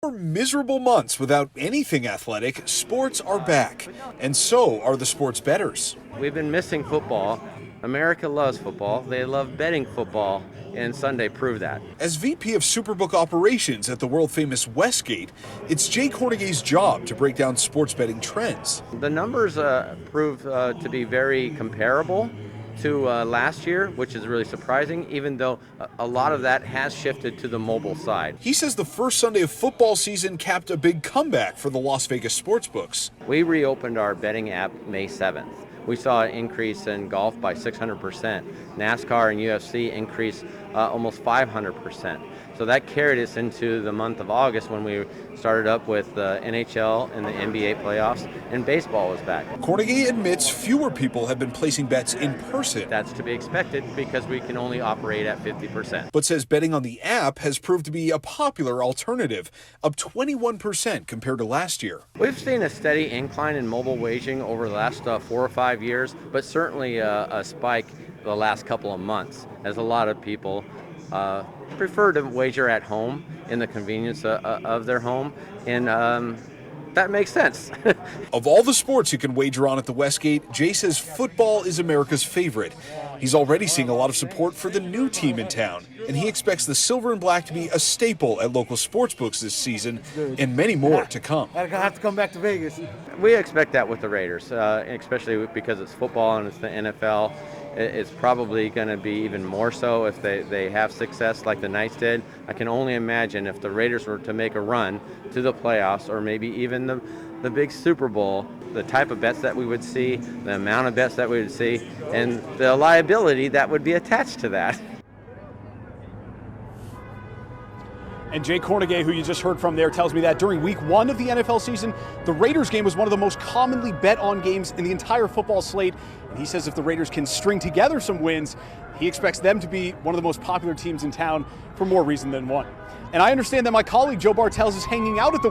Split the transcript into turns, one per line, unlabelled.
For miserable months without anything athletic, sports are back, and so are the sports bettors.
We've been missing football. America loves football. They love betting football, and Sunday proved that.
As VP of Superbook Operations at the world-famous Westgate, it's Jay Cornegay's job to break down sports betting trends.
The numbers prove to be very comparable to last year, which is really surprising, even though a lot of that has shifted to the mobile side.
He says the first Sunday of football season capped a big comeback for the Las Vegas sportsbooks.
We reopened our betting app May 7th. We saw an increase in golf by 600%. NASCAR and UFC increased almost 500%. So that carried us into the month of August when we started up with the NHL and the NBA playoffs, and baseball was back.
Cornegay admits fewer people have been placing bets in person.
That's to be expected because we can only operate at 50%.
But says betting on the app has proved to be a popular alternative, up 21% compared to last year.
We've seen a steady incline in mobile wagering over the last 4 or 5 years, but certainly a spike the last couple of months, as a lot of people prefer to wager at home in the convenience of their home, and that makes sense.
Of all the sports you can wager on at the Westgate, Jay says football is America's favorite. He's already seeing a lot of support for the new team in town, and he expects the silver and black to be a staple at local sportsbooks this season, and many more to come.
I have to come back to Vegas.
We expect that with the Raiders, especially because it's football and it's the NFL. It's probably going to be even more so if they have success like the Knights did. I can only imagine if the Raiders were to make a run to the playoffs or maybe even the big Super Bowl, the type of bets that we would see, the amount of bets that we would see, and the liability that would be attached to that.
And Jay Cornegay, who you just heard from there, tells me that during week 1 of the NFL season, the Raiders game was one of the most commonly bet on games in the entire football slate. And he says if the Raiders can string together some wins, he expects them to be one of the most popular teams in town for more reason than one. And I understand that my colleague Joe Bartels is hanging out at the